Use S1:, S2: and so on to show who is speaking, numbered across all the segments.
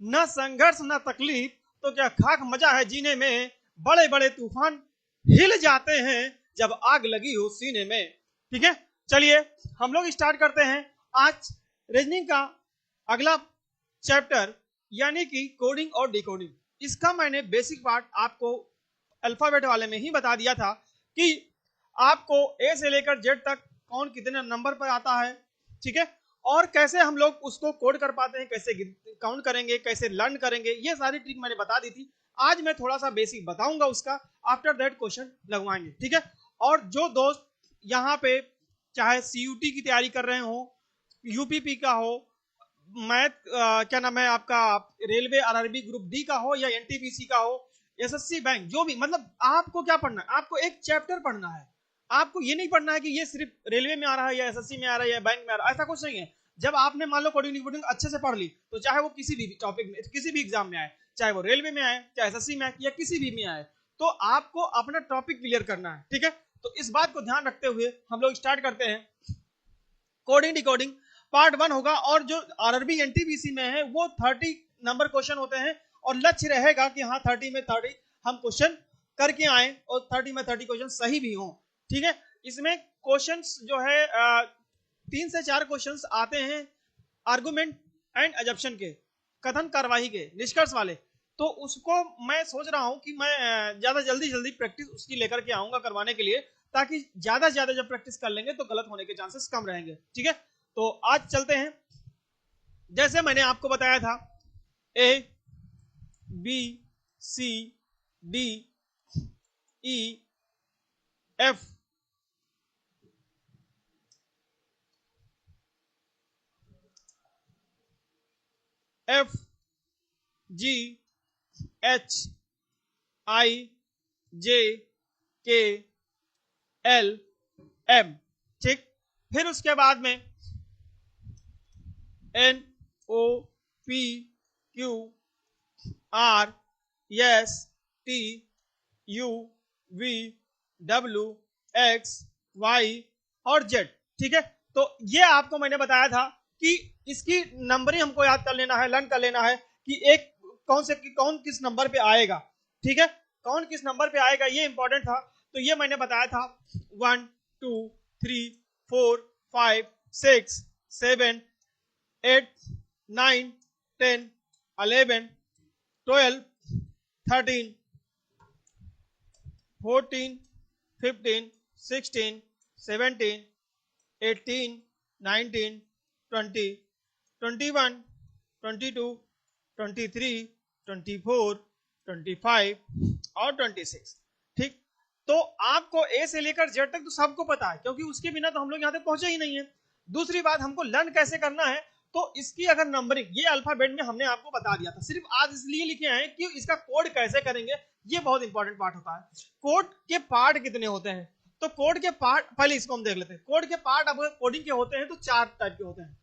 S1: न संघर्ष न तकलीफ तो क्या खाक मजा है जीने में, बड़े बड़े तूफान हिल जाते हैं जब आग लगी हो सीने में। ठीक है, चलिए हम लोग स्टार्ट करते हैं आज रीजनिंग का अगला चैप्टर, यानी कि कोडिंग और डिकोडिंग। इसका मैंने बेसिक पार्ट आपको अल्फाबेट वाले में ही बता दिया था कि आपको ए से लेकर जेड तक कौन कितने नंबर पर आता है। ठीक है, और कैसे हम लोग उसको कोड कर पाते हैं, कैसे काउंट करेंगे, कैसे लर्न करेंगे, ये सारी ट्रिक मैंने बता दी थी। आज मैं थोड़ा सा बेसिक बताऊंगा उसका, आफ्टर दैट क्वेश्चन लगवाएंगे। ठीक है, और जो दोस्त यहाँ पे चाहे सीयूटी की तैयारी कर रहे हो, यूपीपी का हो, मैथ क्या नाम है आपका, रेलवे आरआरबी ग्रुप डी का हो या एनटीपीसी का हो, एसएससी बैंक, जो भी, मतलब आपको क्या पढ़ना है, आपको एक चैप्टर पढ़ना है। आपको ये नहीं पढ़ना है कि ये सिर्फ रेलवे में आ रहा है या एसएससी में आ रहा है या बैंक में आ रहा है, ऐसा कुछ नहीं है। जब आपने मान लो कोडिंग डिकोडिंग अच्छे से पढ़ ली, तो चाहे वो किसी भी टॉपिक में, किसी भी एग्जाम में आए, चाहे वो रेलवे में आए, चाहे एसएससी में आए या किसी भी में आए, तो आपको अपना टॉपिक क्लियर करना है। ठीक है, तो इस बात को ध्यान रखते हुए हम लोग स्टार्ट करते हैं। कोडिंग डिकोडिंग पार्ट 1 होगा, और जो आरआरबी एनटीपीसी में है वो 30 नंबर क्वेश्चन होते हैं, और लक्ष्य रहेगा कि हाँ 30 में 30 हम क्वेश्चन करके आए और 30 में 30 क्वेश्चन सही भी हों। ठीक है, इसमें क्वेश्चंस जो है 3 से 4 क्वेश्चंस आते हैं आर्गुमेंट एंड अजप्शन के, कथन कार्यवाही के, निष्कर्ष वाले। तो उसको मैं सोच रहा हूं कि मैं ज्यादा जल्दी जल्दी प्रैक्टिस उसकी लेकर के आऊंगा करवाने के लिए, ताकि ज्यादा से ज्यादा जब प्रैक्टिस कर लेंगे तो गलत होने के चांसेस कम रहेंगे। ठीक है, तो आज चलते हैं। जैसे मैंने आपको बताया था, A B C D E F F G H I J K L M. ठीक, फिर उसके बाद में N O P Q R S T U V W X Y और जेड। ठीक है, तो ये आपको मैंने बताया था कि इसकी नंबरिंग हमको याद कर लेना है, लर्न कर लेना है कि एक कौन किस नंबर पे आएगा। ठीक है, कौन किस नंबर पे आएगा ये इंपॉर्टेंट था। तो ये मैंने बताया था 1 2 3 4 5 6 7 8 9 10 11 12 13 14 15 16 17 18 19 20 21 22 23 24 25 और 26। ठीक, तो आपको ए से लेकर जेड तक तो सबको पता है, क्योंकि उसके बिना तो हम लोग यहाँ तक पहुंचे ही नहीं है। दूसरी बात, हमको लर्न कैसे करना है, तो इसकी अगर नंबरिंग ये अल्फाबेट में हमने आपको बता दिया था, सिर्फ आज इसलिए लिखे हैं कि इसका कोड कैसे करेंगे, ये बहुत इंपॉर्टेंट पार्ट होता है। कोड के पार्ट कितने होते हैं, तो कोड के पार्ट पहले इसको हम देख लेते हैं। कोड के पार्ट अब कोडिंग के होते हैं तो 4 टाइप के होते हैं।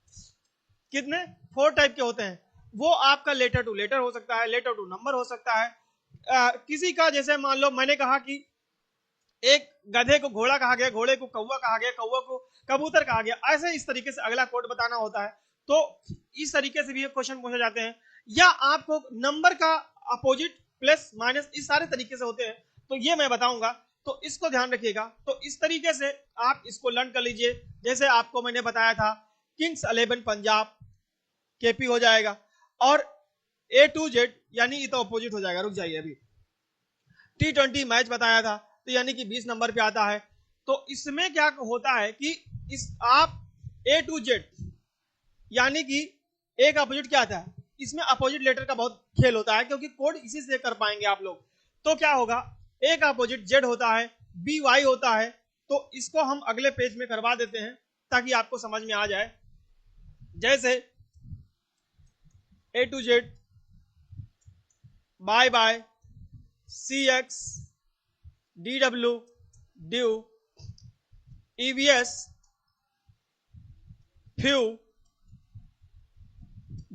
S1: कितने? 4 टाइप के होते हैं। वो आपका लेटर टू लेटर हो सकता है, लेटर टू नंबर हो सकता है, किसी का, जैसे मान लो मैंने कहा कि एक गधे को घोड़ा कहा गया, घोड़े को कौवा कहा गया, कौवा को कबूतर कहा गया, ऐसे इस तरीके से अगला कोड बताना होता है। तो इस तरीके से भी क्वेश्चन पूछे जाते हैं, या आपको नंबर का अपोजिट प्लस माइनस इस सारे तरीके से होते हैं, तो ये मैं बताऊंगा, तो इसको ध्यान रखिएगा। तो इस तरीके से आप इसको लर्न कर लीजिए। जैसे आपको मैंने बताया था किंग्स 11 पंजाब केपी हो जाएगा, और ए टू जेड यानी ये तो अपोजिट हो जाएगा, रुक जाइए अभी। T20 मैच बताया था, तो यानी कि 20 नंबर पे आता है। तो इसमें क्या होता है कि इस आप ए टू जेड यानी कि एक अपोजिट क्या आता है, इसमें अपोजिट लेटर का बहुत खेल होता है, क्योंकि कोड इसी से कर पाएंगे आप लोग। तो क्या होगा, ए का अपोजिट जेड होता है, बी वाई होता है। तो इसको हम अगले पेज में करवा देते हैं ताकि आपको समझ में आ जाए। जैसे A to Z bye bye C X D W dew EVS few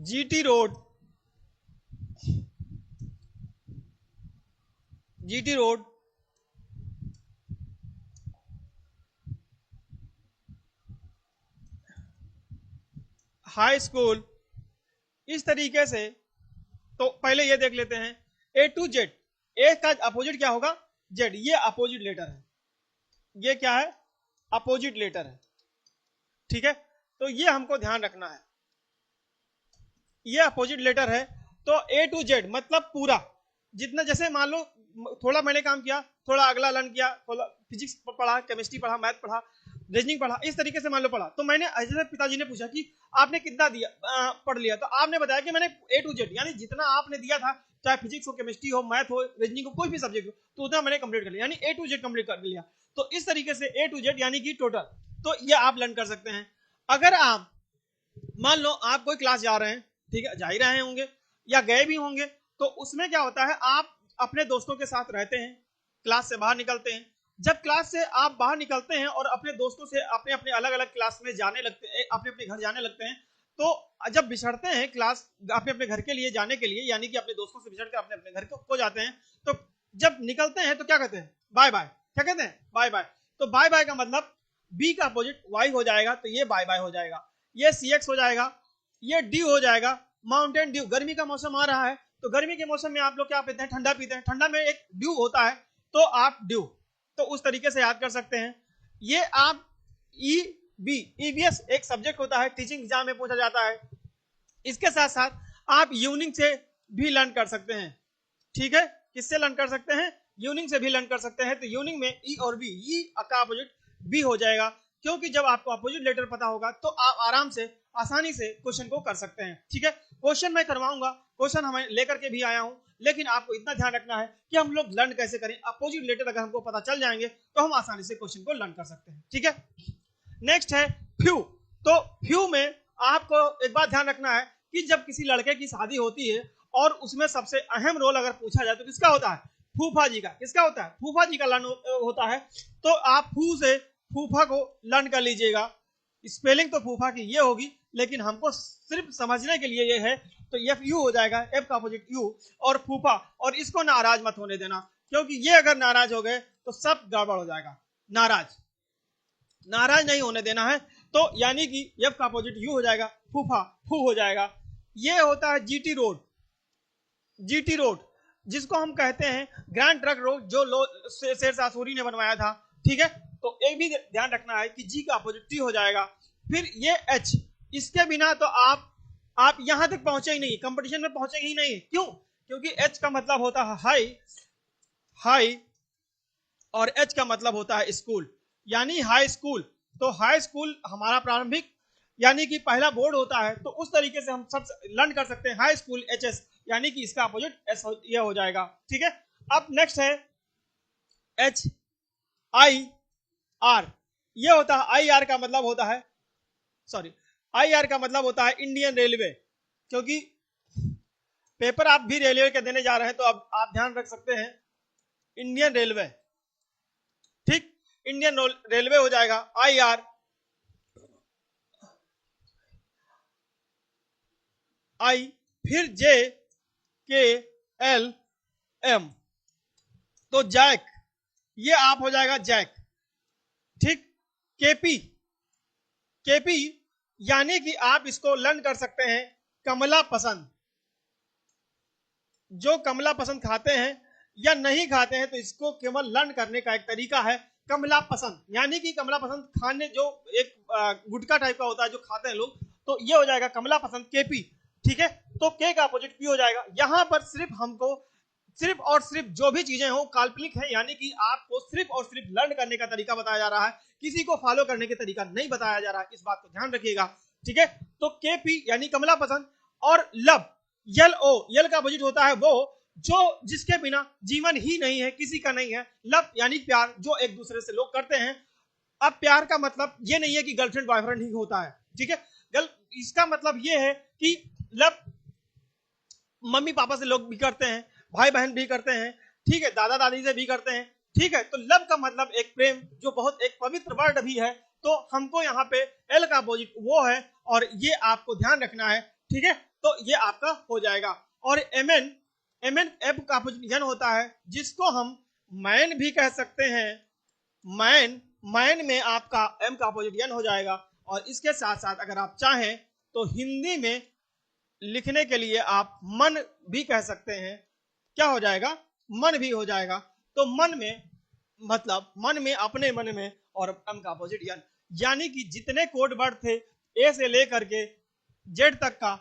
S1: GT road GT road high school. इस तरीके से तो पहले ये देख लेते हैं, ए टू जेड, ए का अपोजिट क्या होगा, जेड, ये अपोजिट लेटर है, ये क्या है, अपोजिट लेटर है, ठीक है। तो ये हमको ध्यान रखना है, ये अपोजिट लेटर है। तो ए टू जेड मतलब पूरा, जितना, जैसे मान लो थोड़ा मैंने काम किया, थोड़ा अगला लर्न किया, थोड़ा फिजिक्स पढ़ा, केमिस्ट्री पढ़ा, मैथ पढ़ा, रीजनिंग पढ़ा, इस तरीके से मान लो पढ़ा। तो मैंने जैसे पिताजी ने पूछा कि आपने कितना दिया, पढ़ लिया, तो आपने बताया कि मैंने ए टू जेड, यानी जितना आपने दिया था, चाहे फिजिक्स हो, केमिस्ट्री हो, मैथ हो, रीजनिंग हो, कोई भी सब्जेक्ट हो, तो उतना मैंने कंप्लीट कर लिया, यानी ए टू जेड कंप्लीट कर लिया। तो इस तरीके से ए टू जेड यानी कि टोटल, तो ये आप लर्न कर सकते हैं। अगर आप मान लो आप कोई क्लास जा रहे हैं, ठीक है, जा ही रहे होंगे या गए भी होंगे, तो उसमें क्या होता है, आप अपने दोस्तों के साथ रहते हैं, क्लास से बाहर निकलते हैं। जब क्लास से आप बाहर निकलते हैं और अपने दोस्तों से अपने अपने अलग अलग क्लास में जाने लगते हैं, अपने अपने घर जाने लगते हैं, तो जब बिछड़ते हैं क्लास अपने अपने घर के लिए जाने के लिए, यानी कि अपने दोस्तों से बिछड़ कर अपने अपने घर को जाते हैं, तो जब निकलते हैं तो क्या कहते हैं, बाय बाय, क्या कहते हैं, बाय बाय। तो बाय बाय का मतलब बी का अपोजिट वाई हो जाएगा, तो ये बाय बाय हो जाएगा, ये सी एक्स हो जाएगा, ये ड्यू हो जाएगा, माउंटेन ड्यू। गर्मी का मौसम आ रहा है, तो गर्मी के मौसम में आप लोग क्या पीते हैं, ठंडा पीते हैं, ठंडा में एक ड्यू होता है, तो आप ड्यू, तो उस तरीके से याद कर सकते हैं। ये आप ई बी, ईबीएस एक सब्जेक्ट होता है, टीचिंग एग्जाम में पूछा जाता है। इसके साथ साथ आप यूनिंग से भी लर्न कर सकते हैं, ठीक है, किससे लर्न कर सकते हैं, यूनिंग से भी लर्न कर सकते हैं। तो यूनिंग में ई और बी, ई का अपोजिट बी हो जाएगा, क्योंकि जब आपको अपोजिट लेटर पता होगा तो आप आराम से आसानी से क्वेश्चन को कर सकते हैं, ठीक है। क्वेश्चन मैं करवाऊंगा, क्वेश्चन हमें लेकर के भी आया हूं, लेकिन आपको इतना ध्यान रखना है कि हम लोग लर्न कैसे करें। अपोजिट लेटर अगर हमको पता चल जाएंगे तो हम आसानी से क्वेश्चन को लर्न कर सकते हैं, ठीक है। नेक्स्ट है फ्यू। तो फ्यू में आपको एक बात ध्यान रखना है कि जब किसी लड़के की शादी होती है और उसमें सबसे अहम रोल अगर पूछा जाए तो किसका होता है, फूफा जी का। किसका होता है, फूफा जी का लर्न होता है। तो आप फू से फूफा को लर्न कर लीजिएगा। स्पेलिंग तो फूफा की ये होगी, लेकिन हमको सिर्फ समझने के लिए ये है, तो एफ यू हो जाएगा, एफ का अपोजिट यू और फूफा। और इसको नाराज मत होने देना, क्योंकि ये अगर नाराज हो गए तो सब गड़बड़ हो जाएगा। नाराज नाराज नहीं होने देना है। तो यानी कि एफ का अपोजिट यू हो जाएगा, फूफा फू हो जाएगा। ये होता है जीटी रोड, जीटी रोड जिसको हम कहते हैं ग्रैंड ट्रक रोड, जो शेरशाह सूरी ने बनवाया था, ठीक है। तो एक भी ध्यान रखना है कि जी का अपोजिट टी हो जाएगा। फिर ये एच, इसके बिना तो आप यहां तक पहुंचे ही नहीं, कंपटीशन में पहुंचे ही नहीं। क्यों, क्योंकि एच का मतलब होता है हाई, हाई, और एच का मतलब होता है स्कूल, यानी हाई स्कूल। तो हाई स्कूल हमारा प्रारंभिक यानी कि पहला बोर्ड होता है, तो उस तरीके से हम सब लर्न कर सकते हैं। हाई स्कूल एच एस, यानी कि इसका अपोजिट एस ये हो जाएगा, ठीक है। अब नेक्स्ट है एच आई आर। ये होता है, आई आर का मतलब होता है, सॉरी, आई आर का मतलब होता है इंडियन रेलवे। क्योंकि पेपर आप भी रेलवे के देने जा रहे हैं, तो अब आप ध्यान रख सकते हैं इंडियन रेलवे, ठीक, इंडियन रेलवे हो जाएगा आई आर। आई, फिर जे के एल एम, तो जैक, ये आप हो जाएगा जैक, ठीक। केपी, केपी यानी कि आप इसको लर्न कर सकते हैं कमला पसंद। जो कमला पसंद खाते हैं या नहीं खाते हैं, तो इसको केवल लर्न करने का एक तरीका है कमला पसंद, यानी कि कमला पसंद खाने, जो एक गुटखा टाइप का होता है जो खाते हैं लोग, तो ये हो जाएगा कमला पसंद, केपी, ठीक है। तो के का अपोजिट पी हो जाएगा। यहां पर सिर्फ हमको सिर्फ और सिर्फ जो भी चीजें हो काल्पनिक है, यानी कि आपको सिर्फ और सिर्फ लर्न करने का तरीका बताया जा रहा है, किसी को फॉलो करने के तरीका नहीं बताया जा रहा है, इस बात को ध्यान रखिएगा, ठीक है। तो के पी यानी कमला पसंद, और लव, यल ओ, यल का अपोजिट होता है वो जो जिसके बिना जीवन ही नहीं है, किसी का नहीं है। लव यानी प्यार, जो एक दूसरे से लोग करते हैं। अब प्यार का मतलब ये नहीं है कि गर्लफ्रेंड बॉयफ्रेंड ही होता है, ठीक है। इसका मतलब ये है कि लव मम्मी पापा से लोग भी करते हैं, भाई बहन भी करते हैं, ठीक है, दादा दादी से भी करते हैं, ठीक है। तो लव का मतलब एक प्रेम, जो बहुत एक पवित्र वर्ड भी है। तो हमको यहाँ पे एल का अपोजिट वो है, और ये आपको ध्यान रखना है, ठीक है। तो ये आपका हो जाएगा। और एमएन, एमएन एफ का अपोजिट एन होता है, जिसको हम मैन भी कह सकते हैं। मैन, मैन में आपका एम का अपोजिट एन हो जाएगा। और इसके साथ साथ अगर आप चाहें तो हिंदी में लिखने के लिए आप मन भी कह सकते हैं, क्या हो जाएगा, मन भी हो जाएगा। तो मन में मतलब मन में, अपने मन में, और एम का अपोजिट यन, यानी कि जितने कोड वर्ड थे ए से लेकर के जेड तक का,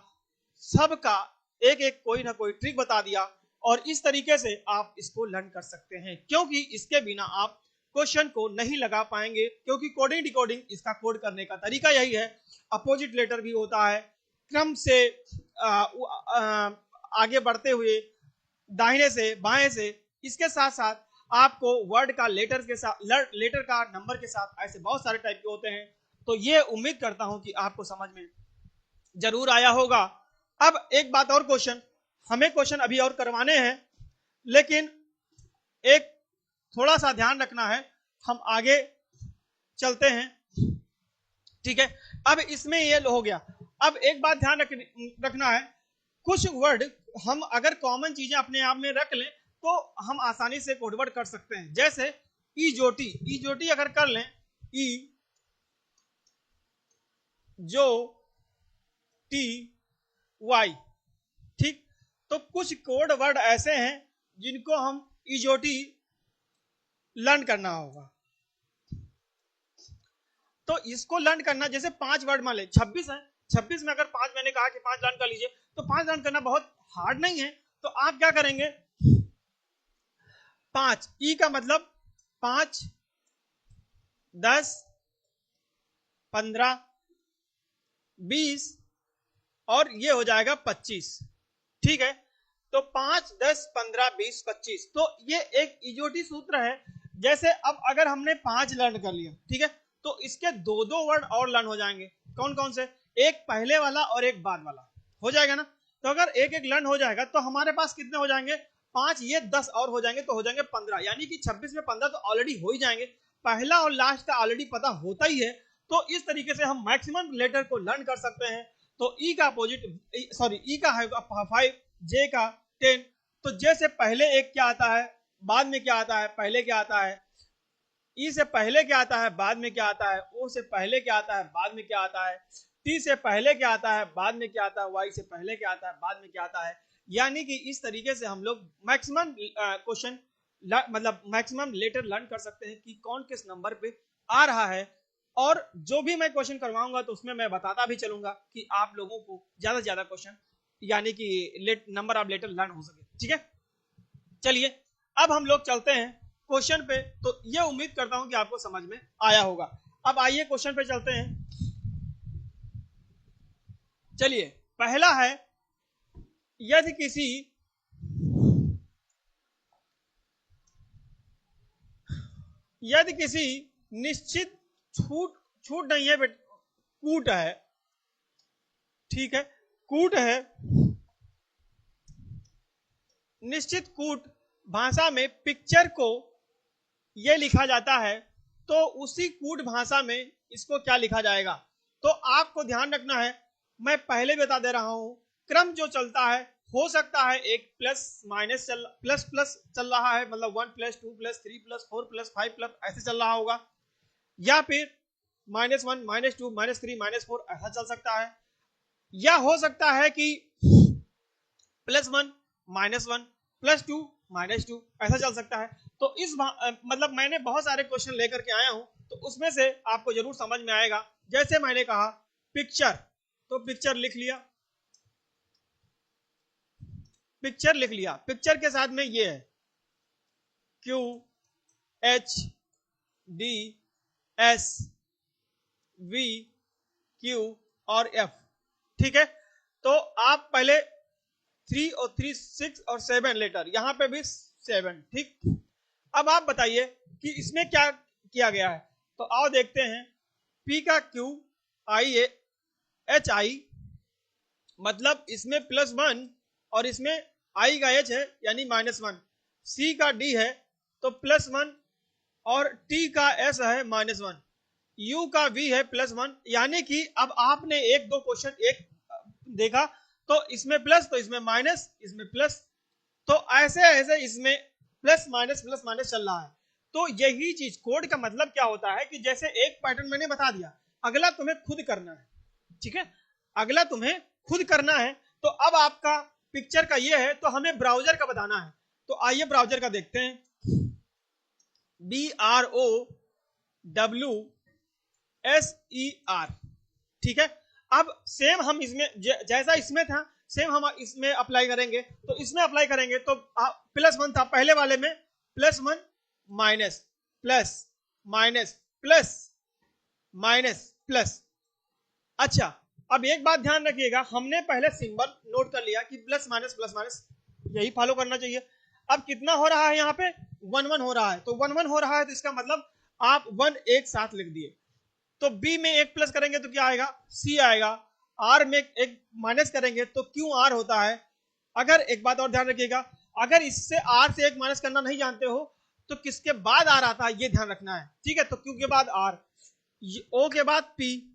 S1: सबका एक एक कोई ना कोई ट्रिक बता दिया, और इस तरीके से आप इसको लर्न कर सकते हैं, क्योंकि इसके बिना आप क्वेश्चन को नहीं लगा पाएंगे, क्योंकि कोडिंग डिकोडिंग इसका कोड करने का तरीका यही है। अपोजिट लेटर भी होता है, क्रम से आगे बढ़ते हुए दाहिने से बाएं से, इसके साथ साथ आपको वर्ड का लेटर के साथ, लेटर का नंबर के साथ, ऐसे बहुत सारे टाइप के होते हैं। तो ये उम्मीद करता हूं कि आपको समझ में जरूर आया होगा। अब एक बात और, क्वेश्चन हमें क्वेश्चन अभी और करवाने हैं, लेकिन एक थोड़ा सा ध्यान रखना है, हम आगे चलते हैं, ठीक है। अब इसमें ये हो गया। अब एक बात ध्यान रखना है, कुछ वर्ड हम अगर कॉमन चीजें अपने आप में रख लें तो हम आसानी से कोडवर्ड कर सकते हैं। जैसे ईजोटी, ईजोटी अगर कर लें, ई जो टी वाई, ठीक। तो कुछ कोड वर्ड ऐसे हैं जिनको हम ईजोटी लर्न करना होगा। तो इसको लर्न करना, जैसे 5 वर्ड मान ले, 26 है, 26 में अगर 5 मैंने कहा कि 5 लर्न कर लीजिए, तो 5 लर्न करना बहुत हार्ड नहीं है। तो आप क्या करेंगे, 5 ई का मतलब 5, 10, 15, 20 और ये हो जाएगा 25, ठीक है। तो 5, 10, 15, 20, 25, तो ये एक इजोटी सूत्र है। जैसे अब अगर हमने 5 लर्न कर लिया, ठीक है, तो इसके दो दो वर्ड और लर्न हो जाएंगे। कौन कौन से, एक पहले वाला और एक बाद वाला, हो जाएगा ना। तो अगर एक एक लर्न हो जाएगा तो हमारे पास कितने हो जाएंगे, 5, ये 10 और हो जाएंगे, तो हो जाएंगे 15, यानी कि 26 में 15 तो ऑलरेडी हो ही जाएंगे। पहला और लास्ट का ऑलरेडी पता होता ही है। तो इस तरीके से हम मैक्सिमम लेटर को लर्न कर सकते हैं। तो ई का अपोजिट, सॉरी ई का है 5, जे का 10। तो जे से पहले एक क्या आता है, बाद में क्या आता है, पहले क्या आता है, ई से पहले क्या आता है, बाद में क्या आता है, ओ से पहले क्या आता है, बाद में क्या आता है, टी से पहले क्या आता है, बाद में क्या आता है, वाई से पहले क्या आता है, बाद में क्या आता है। यानी कि इस तरीके से हम लोग मैक्सिमम क्वेश्चन मतलब मैक्सिमम लेटर लर्न कर सकते हैं कि कौन किस नंबर पे आ रहा है। और जो भी मैं क्वेश्चन करवाऊंगा तो उसमें मैं बताता भी चलूंगा कि आप लोगों को ज्यादा से ज्यादा क्वेश्चन यानी कि नंबर ऑफ लेटर लर्न हो सके, ठीक है। चलिए अब हम लोग चलते हैं क्वेश्चन पे। तो ये उम्मीद करता हूं कि आपको समझ में आया होगा। अब आइए क्वेश्चन पे चलते हैं। चलिए पहला है, यदि किसी निश्चित छूट छूट नहीं है कूट है, ठीक है, कूट है, निश्चित कूट भाषा में पिक्चर को यह लिखा जाता है, तो उसी कूट भाषा में इसको क्या लिखा जाएगा। तो आपको ध्यान रखना है, मैं पहले बता दे रहा हूं, क्रम जो चलता है, हो सकता है एक प्लस माइनस प्लस प्लस चल रहा है, मतलब 1 + 2 + 3 + 4 + 5 ऐसे चल रहा होगा, या फिर -1 -2 -3 -4 ऐसा चल सकता है, या हो सकता है कि +1 -1 +2 -2 ऐसा चल सकता है। तो इस मतलब मैंने बहुत सारे क्वेश्चन लेकर के आया हूं, तो उसमें से आपको जरूर समझ में आएगा। जैसे मैंने कहा पिक्चर, तो पिक्चर लिख लिया, पिक्चर लिख लिया, पिक्चर के साथ में ये है Q H D S V Q और F, ठीक है। तो आप पहले 3 और 3 6 और 7 लेटर, यहां पे भी 7, ठीक। अब आप बताइए कि इसमें क्या किया गया है। तो आओ देखते हैं, P का Q I H I, मतलब इसमें +1 और इसमें I का H है यानी -1, C का D है तो +1 और T का S है -1, U का V है +1। यानी कि अब आपने एक दो क्वेश्चन एक देखा, तो इसमें प्लस, तो इसमें माइनस, इसमें प्लस, तो ऐसे ऐसे इसमें प्लस माइनस चल रहा है। तो यही चीज कोड का मतलब क्या होता है कि जैसे एक पैटर्न मैंने बता दिया, अगला तुम्हें खुद करना है, ठीक है, अगला तुम्हें खुद करना है। तो अब आपका पिक्चर का ये है, तो हमें ब्राउजर का बताना है। तो आइए ब्राउजर का देखते हैं। BROWSER, ठीक है। अब सेम हम इसमें जैसा इसमें था सेम हम इसमें अप्लाई करेंगे। तो इसमें अप्लाई करेंगे तो +1 था पहले वाले में, +1 minus plus minus plus minus plus. अच्छा, अब एक बात ध्यान रखिएगा, हमने पहले सिंबल नोट कर लिया कि प्लस माइनस यही फॉलो करना चाहिए। अब कितना हो रहा है यहाँ पे 1 1 हो रहा है, तो 1 1 हो रहा है, तो इसका मतलब आप 1 एक साथ लिख दिए। तो बी में एक प्लस करेंगे तो क्या आएगा, सी आएगा। आर में एक माइनस करेंगे तो क्यू आर होता है। अगर एक बात और ध्यान रखिएगा, अगर इससे आर से एक माइनस करना नहीं जानते हो तो किसके बाद आर आता है ये ध्यान रखना है, ठीक है। तो क्यू के बाद आर, ओ के बाद पी,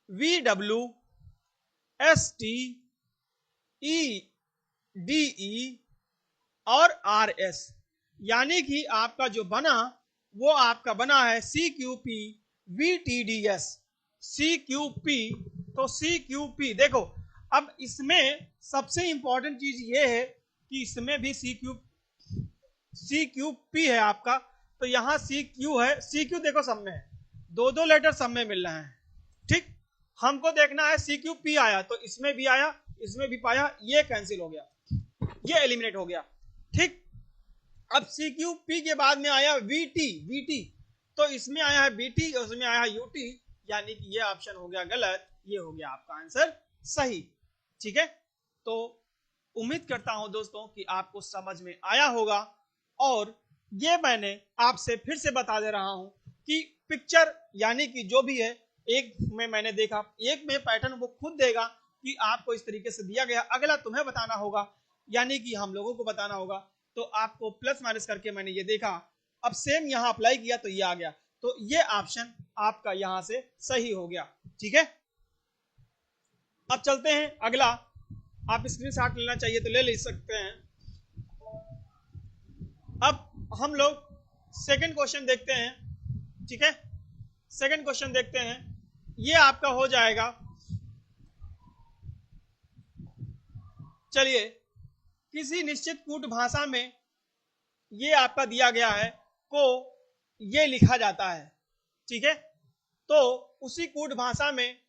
S1: VW ST EDE और RS, यानी कि आपका जो बना वो आपका बना है CQP VTDS CQP। तो CQP देखो, अब इसमें सबसे इंपॉर्टेंट चीज ये है कि इसमें भी CQP है आपका। तो यहां CQ है, CQ देखो सब में है, दो दो लेटर सब में मिल रहे हैं, ठीक। हमको देखना है CQP आया तो इसमें भी आया, इसमें भी पाया, ये कैंसिल हो गया, ये एलिमिनेट हो गया, ठीक। अब CQP के बाद में आया VT, तो इसमें आया है BT, उसमें आया है UT, यानी कि ये ऑप्शन हो गया गलत, ये हो गया आपका आंसर सही, ठीक है। तो उम्मीद करता हूं दोस्तों कि आपको समझ में आया होगा, और ये मैंने आपसे फिर से बता दे रहा हूं कि पिक्चर यानी कि जो भी है, एक में मैंने देखा, एक में पैटर्न वो खुद देगा कि आपको इस तरीके से दिया गया, अगला तुम्हें बताना होगा, यानी कि हम लोगों को बताना होगा। तो आपको प्लस माइनस करके मैंने ये देखा, अब सेम यहां अप्लाई किया तो ये आ गया, तो ये ऑप्शन आपका यहां से सही हो गया, ठीक है। अब चलते हैं अगला, आप स्क्रीनशॉट लेना चाहिए तो ले सकते हैं। अब हम लोग सेकंड क्वेश्चन देखते हैं, ठीक है। सेकंड क्वेश्चन देखते हैं, ये आपका हो जाएगा, चलिए, किसी निश्चित कूट भाषा में ये आपका दिया गया है को ये लिखा जाता है, ठीक है। तो उसी कूट भाषा में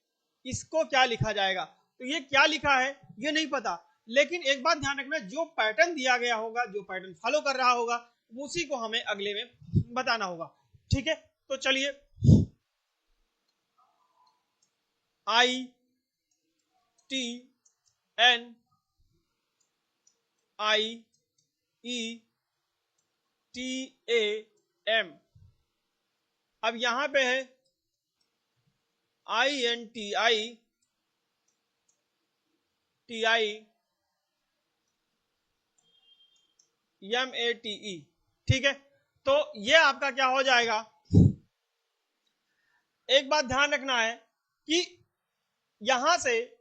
S1: इसको क्या लिखा जाएगा, तो ये क्या लिखा है ये नहीं पता, लेकिन एक बात ध्यान रखना, जो पैटर्न दिया गया होगा, जो पैटर्न फॉलो कर रहा होगा, उसी को हमें अगले में बताना होगा, ठीक है। तो चलिए, ITNIETAM, अब यहां पे है INTITI, MATE, ठीक है। तो ये आपका क्या हो जाएगा, एक बात ध्यान रखना है कि यहां से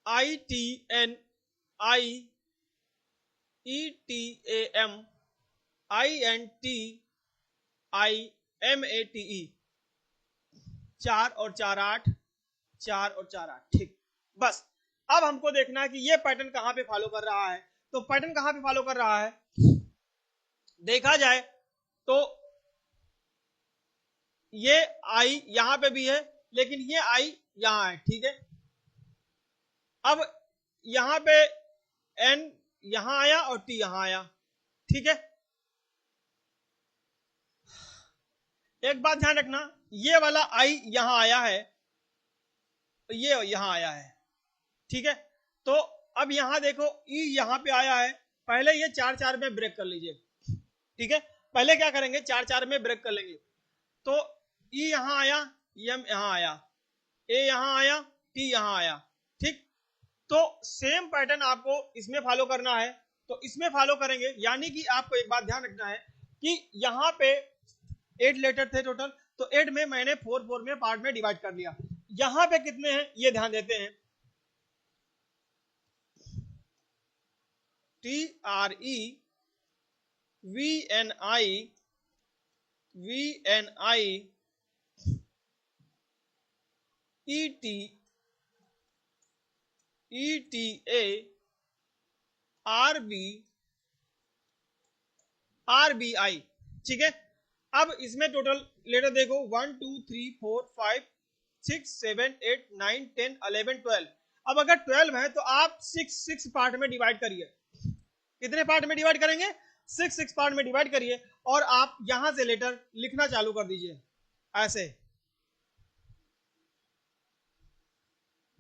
S1: ITNIETAM INTIMATE, 4 और 4 8, 4 और 4 8, ठीक। बस अब हमको देखना है कि ये पैटर्न कहां पे फॉलो कर रहा है। तो पैटर्न कहां पे फॉलो कर रहा है, देखा जाए तो ये आई यहां पे भी है, लेकिन ये आई यहां है, ठीक है। अब यहां पे एन यहां आया और टी यहां आया, ठीक है। एक बात ध्यान रखना, ये वाला आई यहां आया है, ये यहां आया है, ठीक है। तो अब यहां देखो ई यहां पे आया है, पहले ये 4 4 में ब्रेक कर लीजिए, ठीक है। पहले क्या करेंगे, 4 4 में ब्रेक कर लेंगे। तो ई यहां आया, एम यहां आया, ए यहां आया, टी यहां आया, ठीक। तो सेम पैटर्न आपको इसमें फॉलो करना है, तो इसमें फॉलो करेंगे, यानी कि आपको एक बात ध्यान रखना है कि यहां पे 8 लेटर थे टोटल, तो 8 में मैंने 4 4 में पार्ट में डिवाइड कर लिया। यहां पे कितने हैं ये ध्यान देते हैं, TREVNI ET ETA RB RBI, ठीक है। अब इसमें टोटल लेटर देखो 1 2 3 4 5 6 7 8 9 10 11 12। अब अगर 12 है तो आप 6 पार्ट में डिवाइड करिए। कितने पार्ट में डिवाइड करेंगे? 6 पार्ट में डिवाइड करिए और आप यहां से लेटर लिखना चालू कर दीजिए ऐसे,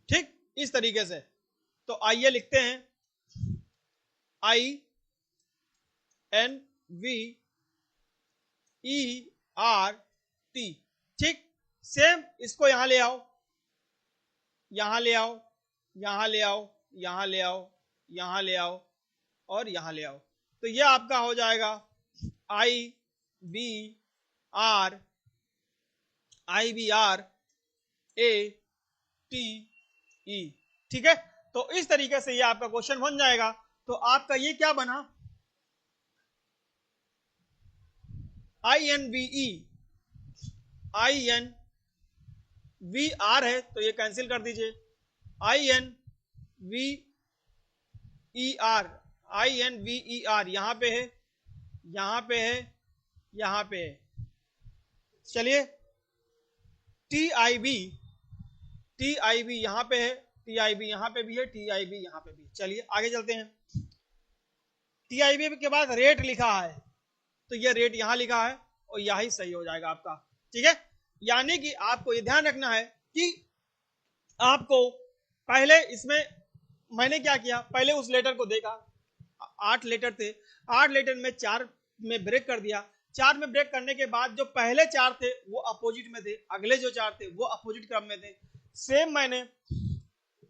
S1: ठीक, इस तरीके से। तो आइए लिखते हैं INVERT, ठीक। सेम इसको यहां ले आओ, यहां ले आओ, यहां ले आओ, यहां ले आओ, यहां ले आओ और यहां ले आओ। तो ये आपका हो जाएगा IBRATE, ठीक है। तो इस तरीके से ये आपका क्वेश्चन बन जाएगा। तो आपका ये क्या बना? INVR है तो ये कैंसिल कर दीजिए। INVER यहां पे है, यहां पे है, यहां पे है। चलिए TIB यहां पे है, TIB यहां पे भी है, TIB यहां पे भी। चलिए आगे चलते हैं। TIB के बाद रेट लिखा है तो ये रेट यहां लिखा है और यही सही हो जाएगा आपका, ठीक है। यानी कि आपको ये ध्यान रखना है कि आपको पहले इसमें मैंने क्या किया, पहले उस लेटर को देखा, 8 लेटर थे, 8 लेटर में 4 में ब्रेक कर दिया। 4 में ब्रेक करने के बाद जो पहले 4 थे वो अपोजिट में थे, अगले जो 4 थे वो अपोजिट क्रम में थे। सेम मैंने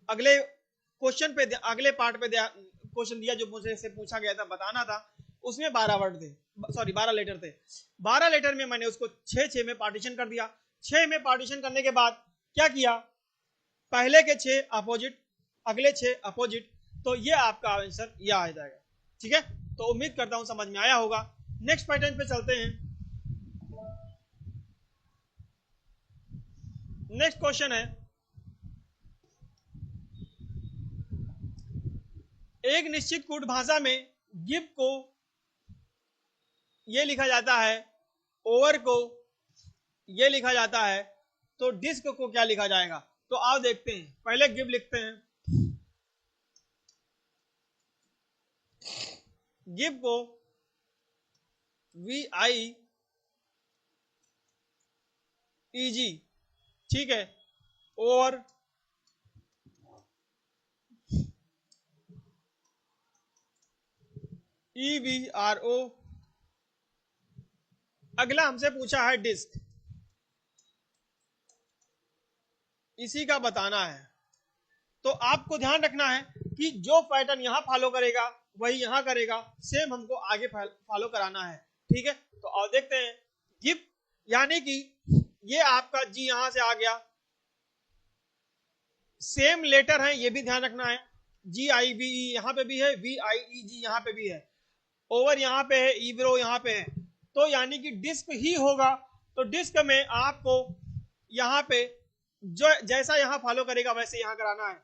S1: अगले क्वेश्चन पे अगले पार्ट पे क्वेश्चन दिया जो मुझे से पूछा गया था, बताना था, उसमें 12 वर्ड थे, सॉरी 12 लेटर थे। 12 लेटर में मैंने उसको 6 में पार्टीशन कर दिया। 6 में पार्टीशन करने के बाद क्या किया, पहले के 6 अपोजिट, अगले 6 अपोजिट। तो ये आपका आंसर ये आ जाएगा, ठीक है। तो उम्मीद करता हूं समझ में आया होगा। नेक्स्ट पैटर्न पे चलते हैं। नेक्स्ट क्वेश्चन है, एक निश्चित कूट भाषा में गिव को ये लिखा जाता है, ओवर को ये लिखा जाता है, तो डिस्क को क्या लिखा जाएगा? तो आओ देखते हैं। पहले गिव लिखते हैं, गिव को VIEG, ठीक है, और EBRO। अगला हमसे पूछा है डिस्क, इसी का बताना है। तो आपको ध्यान रखना है कि जो पैटर्न यहां फॉलो करेगा वही यहां करेगा, सेम हमको आगे फॉलो कराना है, ठीक है। तो और देखते हैं गिव, यानी कि ये आपका जी यहां से आ गया, सेम लेटर है, ये भी ध्यान रखना है। GIBE यहां पे भी है, VIEG यहां पे भी है, ओवर यहां पे है, ईब्रो यहां पे है। तो यानी कि डिस्क ही होगा। तो डिस्क में आपको यहां पे जो जैसा यहां फॉलो करेगा वैसे यहां कराना है।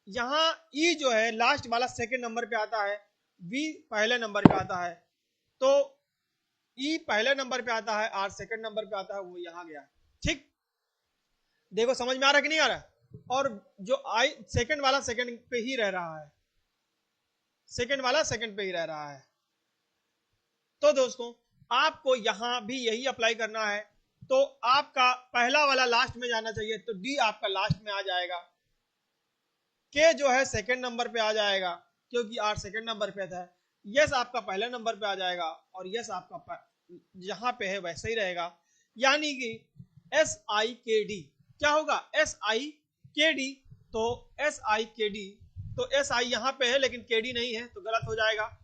S1: यहां ई जो है लास्ट वाला सेकंड नंबर पे आता है, वी पहले नंबर पे आता है। तो ई पहले नंबर पे आता है, आर सेकंड नंबर पे आता है, वो यहां गया, ठीक। देखो समझ में आ रहा कि नहीं आ रहा? और जो आई सेकंड वाला सेकंड पे ही रह रहा है, सेकंड वाला सेकंड पे ही रह रहा है। तो दोस्तों आपको यहां भी यही अप्लाई करना है। तो आपका पहला वाला लास्ट में जाना चाहिए, तो डी आपका लास्ट में आ जाएगा, के जो है सेकंड नंबर पे आ जाएगा क्योंकि आर सेकंड नंबर पे था, यस आपका पहले नंबर पे आ जाएगा और यस आपका जहां पे है वैसे ही रहेगा। यानी कि SIKD क्या होगा, SIKD। तो SIKD, तो SI यहां पे है लेकिन KD नहीं है तो गलत हो जाएगा,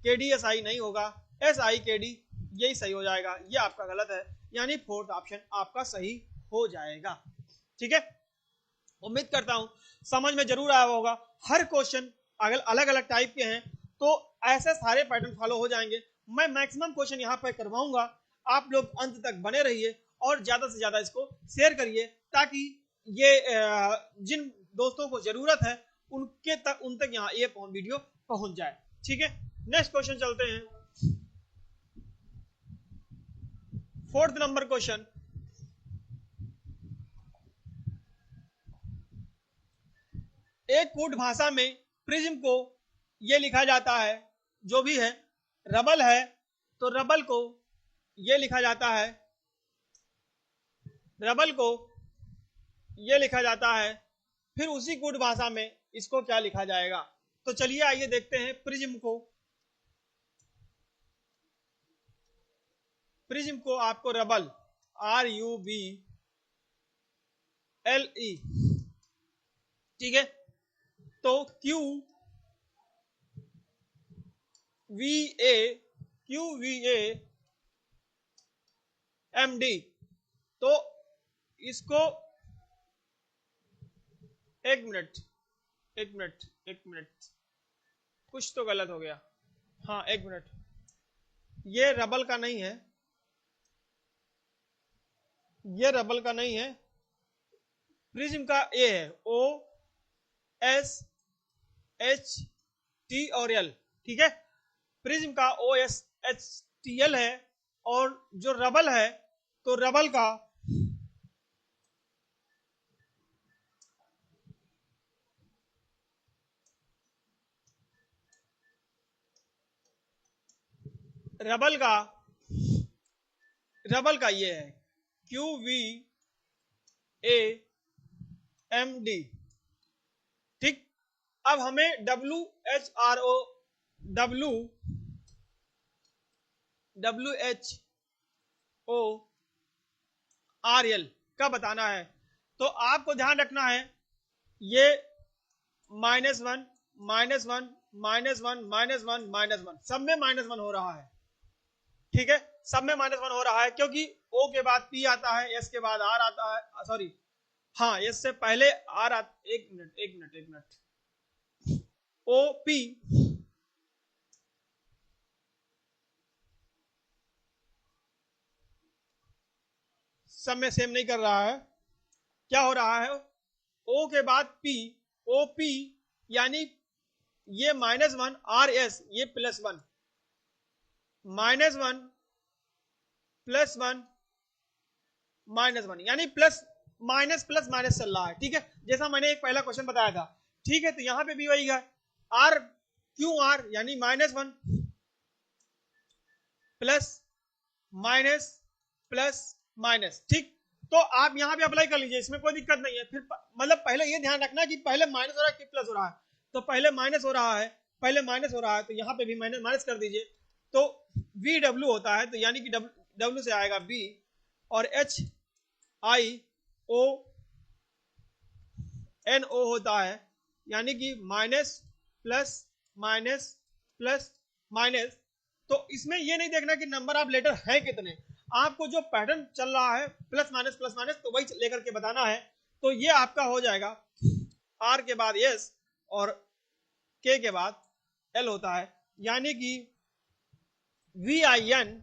S1: KD SI नहीं होगा, SIKD यही सही हो जाएगा, ये आपका गलत है। यानी फोर्थ ऑप्शन आपका सही हो जाएगा, ठीक है। उम्मीद करता हूं समझ में जरूर आया होगा। हर क्वेश्चन अगर अलग अलग टाइप के हैं तो ऐसे सारे पैटर्न फॉलो हो जाएंगे। मैं मैक्सिमम क्वेश्चन यहां पर करवाऊंगा, आप लोग अंत तक बने रहिए और ज्यादा से ज्यादा इसको शेयर करिए ताकि ये जिन दोस्तों को जरूरत है उन तक यहाँ ये वीडियो पहुंच जाए। ठीक है, नेक्स्ट क्वेश्चन चलते हैं। 4th नंबर क्वेश्चन, एक कूट भाषा में प्रिज्म को ये लिखा जाता है, जो भी है रबल है तो रबल को ये लिखा जाता है, रबल को ये लिखा जाता है, फिर उसी कूट भाषा में इसको क्या लिखा जाएगा। तो चलिए आइए देखते हैं प्रिज्म को। प्रिज्म को आपको रबल RUBLE, ठीक है, तो QVAMD, तो इसको एक मिनट कुछ तो गलत हो गया। हाँ एक मिनट, ये रबल का नहीं है, ये रबल का नहीं है, प्रिज्म का ए है, OSHT और L, ठीक है। प्रिज्म का OSHTL है, और जो रबल है तो रबल का ये है QVAMD, ठीक। अब हमें WHORL का बताना है। तो आपको ध्यान रखना है, ये -1 -1 -1 सब में -1 हो रहा है, ठीक है, सब में -1 हो रहा है, क्योंकि O के बाद P आता है, S के बाद R आता है, सॉरी हाँ S से पहले R आता, एक मिनट OP सब में सेम नहीं कर रहा है। क्या हो रहा है, O के बाद P, OP यानी ये -1, RS ये +1, -1 +1 -1 यानी प्लस माइनस चल रहा है, ठीक है, जैसा मैंने एक पहला क्वेश्चन बताया था, ठीक है। तो यहां पे भी वही है, R QR यानी -1 प्लस ठीक। तो आप यहां पे अप्लाई कर लीजिए, इसमें कोई दिक्कत नहीं है। फिर मतलब पहले ये ध्यान रखना कि पहले माइनस हो रहा है कि प्लस हो रहा है, तो पहले माइनस हो रहा है, तो यहां पे भी माइनस कर दीजिए। तो VW होता है, तो यानी कि W से आएगा B, और HIONO होता है, यानी कि minus plus minus plus minus. तो इसमें ये नहीं देखना कि नंबर ऑफ लेटर है कितने, आपको जो पैटर्न चल रहा है प्लस माइनस तो वही लेकर के बताना है। तो ये आपका हो जाएगा, R के बाद S और K के बाद L होता है, यानी कि VINSK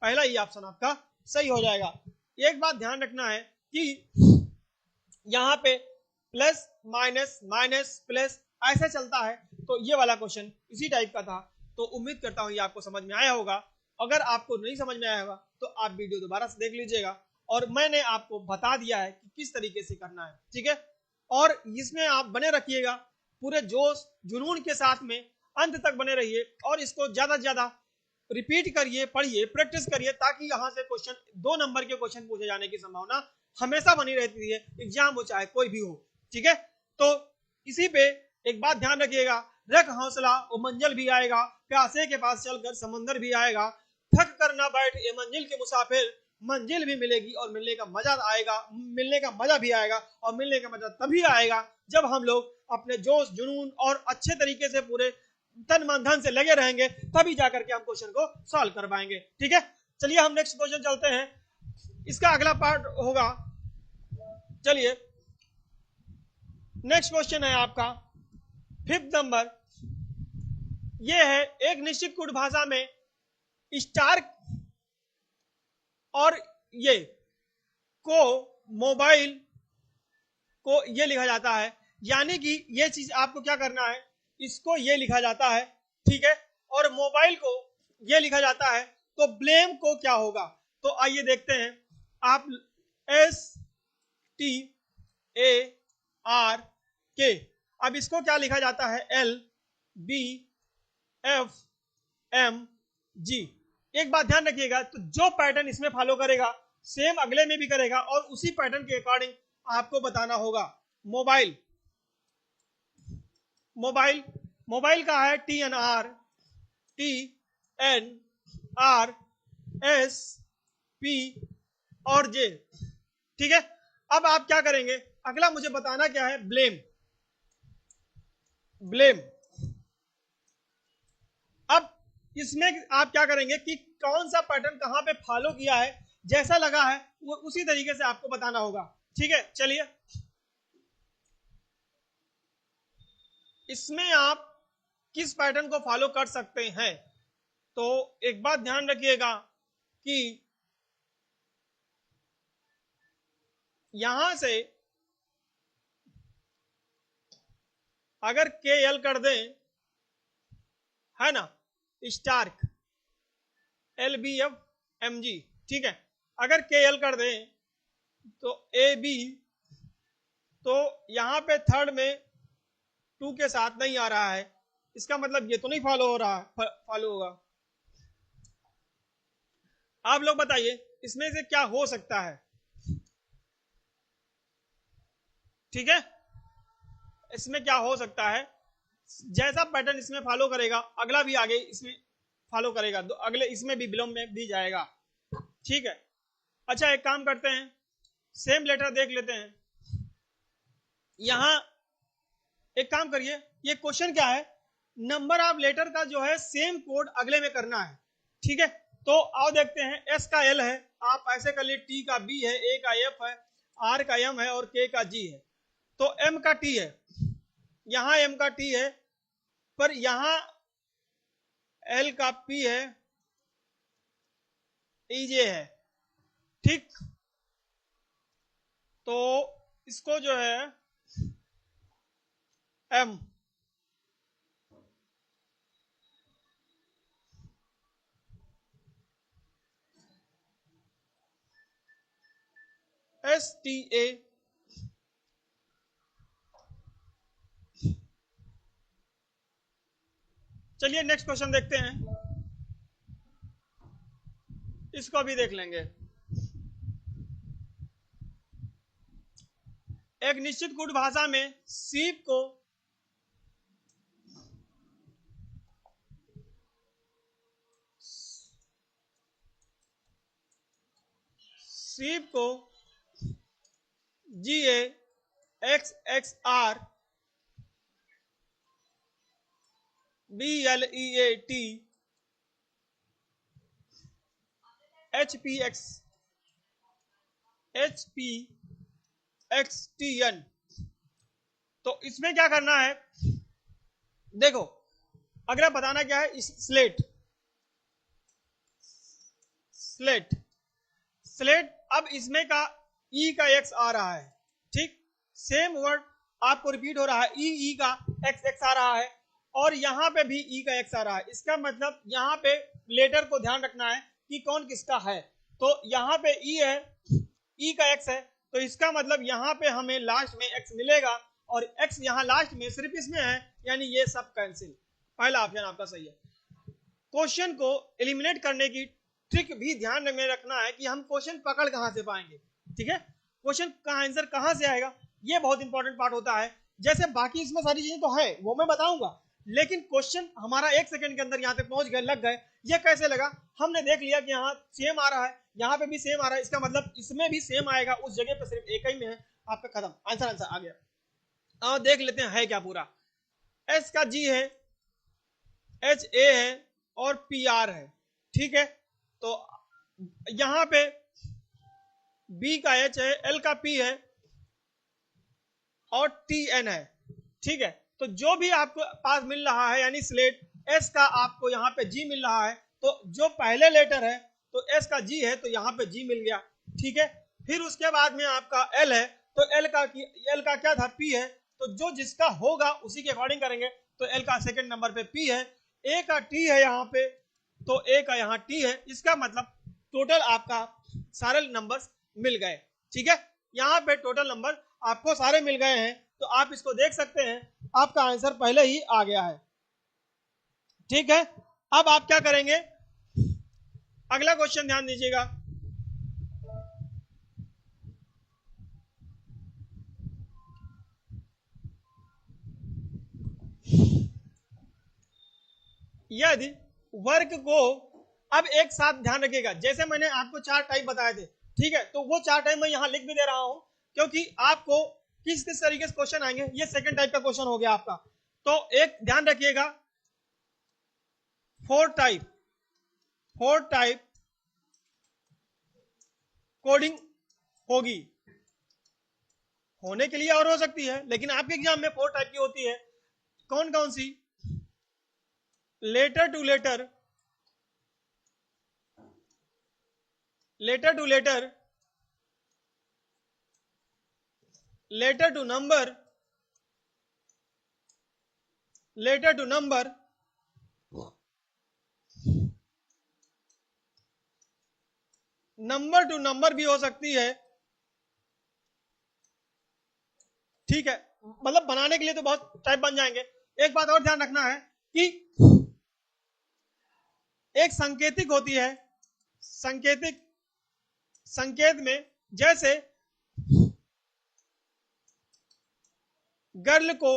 S1: पहला ही ऑप्शन आपका सही हो जाएगा। एक बात ध्यान रखना है कि यहां पे प्लस माइनस प्लस ऐसा चलता है, तो ये वाला क्वेश्चन इसी टाइप का था। तो उम्मीद करता हूं ये आपको समझ में आया होगा। अगर आपको नहीं समझ में आया होगा तो आप वीडियो दोबारा से देख लीजिएगा, और मैंने आपको बता दिया है कि किस तरीके से करना है, ठीक है। और इसमें आप बने रखिएगा, पूरे जोश जुनून के साथ में अंत तक बने रहिए, और इसको ज्यादा से ज्यादा रिपीट करिए, पढ़िए, प्रैक्टिस करिए, ताकि यहां से क्वेश्चन 2 नंबर के क्वेश्चन पूछे जाने की संभावना हमेशा बनी रहती है, एग्जाम हो चाहे कोई भी हो, ठीक है। तो इसी पे एक बात ध्यान रखिएगा, रख हौसला वो मंजिल भी आएगा, प्यासे के पास चलकर समंदर भी आएगा, थक कर ना बैठ ये मंजिल के मुसाफिर, मंजिल भी मिलेगी और मिलने का मजा आएगा, मिलने का मजा भी आएगा, और मिलने का मजा तभी आएगा जब हम लोग अपने जोश जुनून और अच्छे तरीके से पूरे तन मन धन से लगे रहेंगे, तभी जाकर के हम क्वेश्चन को सॉल्व कर पाएंगे, ठीक है। चलिए हम नेक्स्ट क्वेश्चन चलते हैं, इसका अगला पार्ट होगा। चलिए नेक्स्ट क्वेश्चन है आपका 5th नंबर, यह है एक निश्चित कूट भाषा में स्टार और ये को मोबाइल को ये लिखा जाता है, यानी कि ये चीज आपको क्या करना है, इसको ये लिखा जाता है, ठीक है, और मोबाइल को ये लिखा जाता है, तो ब्लेम को क्या होगा, तो आइए देखते हैं। आप STARK, अब इसको क्या लिखा जाता है, LBFMG। एक बात ध्यान रखिएगा, तो जो पैटर्न इसमें फॉलो करेगा सेम अगले में भी करेगा, और उसी पैटर्न के अकॉर्डिंग आपको बताना होगा। मोबाइल, मोबाइल मोबाइल का है TNRSP और J, ठीक है। अब आप क्या करेंगे, अगला मुझे बताना क्या है, ब्लेम। ब्लेम, अब इसमें आप क्या करेंगे कि कौन सा पैटर्न कहां पे फॉलो किया है, जैसा लगा है वो उसी तरीके से आपको बताना होगा, ठीक है। चलिए, इसमें आप किस पैटर्न को फॉलो कर सकते हैं, तो एक बात ध्यान रखिएगा कि यहां से अगर KL कर दें, है ना, स्टार्क LBFMG, ठीक है, अगर KL कर दें तो AB, तो यहां पे थर्ड में 2 के साथ नहीं आ रहा है, इसका मतलब ये तो नहीं फॉलो हो रहा है, फॉलो होगा। आप लोग बताइए इसमें से क्या हो सकता है, ठीक है, इसमें क्या हो सकता है, जैसा पैटर्न इसमें फॉलो करेगा अगला भी आगे इसमें फॉलो करेगा, तो अगले इसमें भी विलोम में भी जाएगा, ठीक है। अच्छा, एक काम करते हैं, सेम लेटर देख लेते हैं। यहां एक काम करिए, ये क्वेश्चन क्या है, नंबर ऑफ लेटर का जो है सेम कोड अगले में करना है, ठीक है। तो आओ देखते हैं, S का L है, आप ऐसे कर लिए, T का B है, A का F है, R का M है और K का G है, तो M का T है, यहां M का T है, पर यहां L का P है, EJ है, ठीक। तो इसको जो है M STA, चलिए नेक्स्ट क्वेश्चन देखते हैं, इसको भी देख लेंगे। एक निश्चित गुण भाषा में सीप को GAXXR BLEAT HPXTN, तो इसमें क्या करना है, देखो अगला बताना क्या है, स्लेट, स्लेट, स्लेट, अब इसमें का E का X आ रहा है, ठीक, सेम वर्ड आपको रिपीट हो रहा है, E का X आ रहा है, और यहां पे भी E का X आ रहा है, इसका मतलब यहां पे लेटर को ध्यान रखना है कि कौन किसका है, तो यहां पे E है, E का X है, तो इसका मतलब यहां पे हमें लास्ट में X मिलेगा, और X यहां लास्ट में सिर्फ इसमें है, यानी ये सब कैंसिल, पहला ऑप्शन आपका सही है। क्वेश्चन को एलिमिनेट करने की ट्रिक भी ध्यान में रखना है कि हम क्वेश्चन पकड़ कहां से पाएंगे, ठीक है, क्वेश्चन का आंसर कहां से आएगा, ये बहुत इंपॉर्टेंट पार्ट होता है। जैसे बाकी इसमें सारी चीजें तो है वो मैं बताऊंगा, लेकिन क्वेश्चन हमारा 1 सेकंड के अंदर यहां तक पहुंच गए, लग गए, ये कैसे लगा, हमने देख लिया कि यहाँ सेम आ रहा है, यहाँ पे भी सेम आ रहा है, इसका मतलब इसमें भी सेम आएगा, उस जगह पे सिर्फ एक ही में है, आपका खत्म, आंसर आ गया। अब देख लेते हैं है क्या पूरा, S का G है, HA है और PR है, ठीक है, तो यहां पे B का H है, L का P है और TN है, ठीक है, तो जो भी आपको पास मिल रहा है, यानी स्लेट S का आपको यहां पे G मिल रहा है, तो जो पहले लेटर है तो S का G है, तो यहां पे G मिल गया, ठीक है। फिर उसके बाद में आपका एल है, तो एल का क्या था, पी है, तो जो जिसका होगा उसी के अकॉर्डिंग करेंगे। तो एल का सेकंड नंबर पे पी है, ए का टी है यहाँ पे, तो ए का यहाँ टी है। इसका मतलब टोटल आपका सारे नंबर्स मिल गए। ठीक है, यहाँ पे टोटल नंबर आपको सारे मिल गए हैं, तो आप इसको देख सकते हैं, आपका आंसर पहले ही आ गया है। ठीक है, अब आप क्या करेंगे, अगला क्वेश्चन ध्यान दीजिएगा। यदि वर्क को, अब एक साथ ध्यान रखिएगा, जैसे मैंने आपको 4 टाइप बताए थे, ठीक है, तो वो 4 टाइप मैं यहां लिख भी दे रहा हूं, क्योंकि आपको किस किस तरीके से क्वेश्चन आएंगे। ये सेकंड टाइप का क्वेश्चन हो गया आपका। तो एक ध्यान रखिएगा, 4 टाइप कोडिंग होगी, होने के लिए और हो सकती है, लेकिन आपके एग्जाम में 4 टाइप की होती है। कौन कौन सी, letter to letter, letter to letter, letter to number, letter to number, number to number भी हो सकती है। ठीक है, मतलब बनाने के लिए तो बहुत टाइप बन जाएंगे। एक बात और ध्यान रखना है कि एक संकेतिक होती है, संकेतिक, संकेत में जैसे गर्ल को,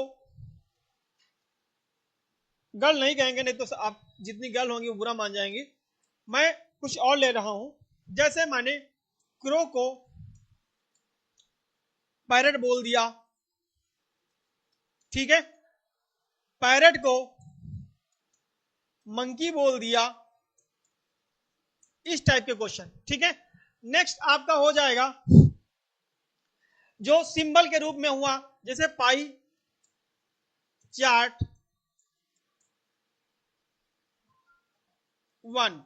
S1: गर्ल नहीं कहेंगे, नहीं तो आप जितनी गर्ल होंगी वो बुरा मान जाएंगी, मैं कुछ और ले रहा हूं। जैसे मैंने क्रो को पैरट बोल दिया, ठीक है, पैरट को मंकी बोल दिया, इस टाइप के क्वेश्चन। ठीक है, नेक्स्ट आपका हो जाएगा जो सिंबल के रूप में हुआ, जैसे पाई चार्ट 1।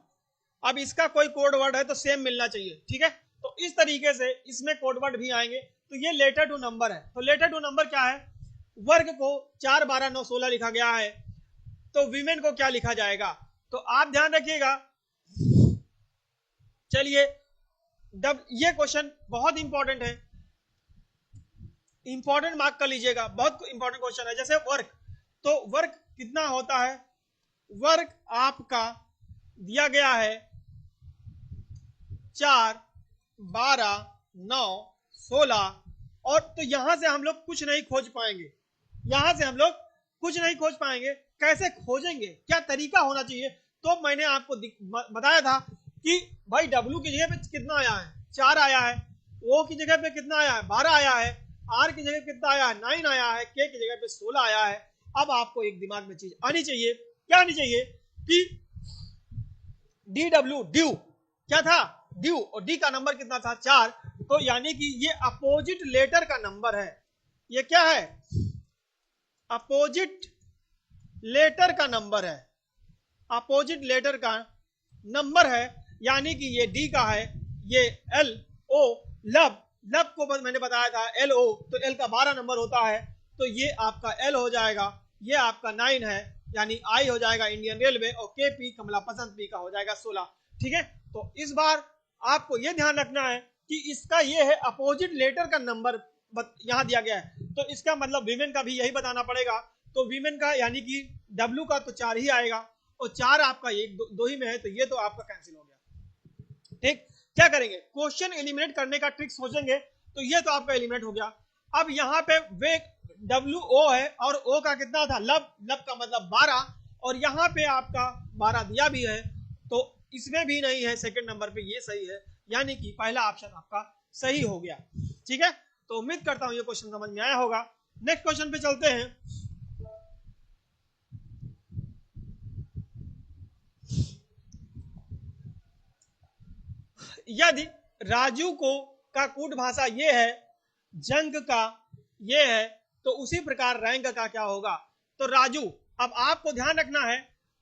S1: अब इसका कोई कोड वर्ड है तो सेम मिलना चाहिए। ठीक है, तो इस तरीके से इसमें कोड वर्ड भी आएंगे। तो ये लेटर टू नंबर है। तो लेटर टू नंबर क्या है, वर्ग को 4 12 9 16 लिखा गया है, तो वीमेन को क्या लिखा जाएगा। तो आप ध्यान रखिएगा। चलिए, ये क्वेश्चन बहुत इंपॉर्टेंट है, इंपॉर्टेंट मार्क कर लीजिएगा, बहुत इंपॉर्टेंट क्वेश्चन है। जैसे वर्क, तो वर्क कितना होता है, वर्क आपका दिया गया है 4 12 9 16, और तो यहां से हम लोग कुछ नहीं खोज पाएंगे, यहां से हम लोग कुछ नहीं खोज पाएंगे। कैसे खोजेंगे, क्या तरीका होना चाहिए। तो मैंने आपको बताया था कि भाई W की जगह पे कितना आया है, 4 आया है, O की जगह पे कितना आया है, 12 आया है, R की जगह कितना आया है, 9 आया है, K की जगह पे 16 आया है। अब आपको एक दिमाग में चीज आनी चाहिए, क्या आनी चाहिए कि DW, ड्यू क्या था, ड्यू, और डी का नंबर कितना था 4, तो यानी कि ये अपोजिट लेटर का नंबर है। ये क्या है, अपोजिट लेटर का नंबर है, अपोजिट लेटर का नंबर है, यानी कि ये डी का है, ये एल ओ, लब, लब को मैंने बताया था एल ओ, तो एल का 12 नंबर होता है, तो ये आपका एल हो जाएगा, ये आपका 9 है, यानी आई हो जाएगा इंडियन रेलवे, और के पी कमला पसंद पी का हो जाएगा 16। ठीक है, तो इस बार आपको ये ध्यान रखना है कि इसका ये है अपोजिट लेटर का नंबर यहां दिया गया है, तो इसका मतलब वीमेन का भी यही बताना पड़ेगा। तो वीमेन का यानी कि डब्ल्यू का तो 4 ही आएगा, और 4 आपका एक दो ही में है, तो ये तो आपका कैंसिल हो गया। ठीक, क्या करेंगे, क्वेश्चन एलिमिनेट करने का ट्रिक सोचेंगे, तो ये तो आपका एलिमिनेट हो गया। अब यहाँ पे वे डब्ल्यू ओ है, और ओ का कितना था, लब, लब का मतलब 12, और यहाँ पे आपका 12 दिया भी है, तो इसमें भी नहीं है, सेकंड नंबर पे ये सही है, यानी कि पहला ऑप्शन आपका सही हो गया। ठीक है, तो उम्मीद करता हूं ये क्वेश्चन समझ में आया होगा। नेक्स्ट क्वेश्चन पे चलते हैं। यदि राजू को का कूट भाषा ये है, जंग का ये है, तो उसी प्रकार रैंक का क्या होगा। तो राजू, अब आपको ध्यान रखना है,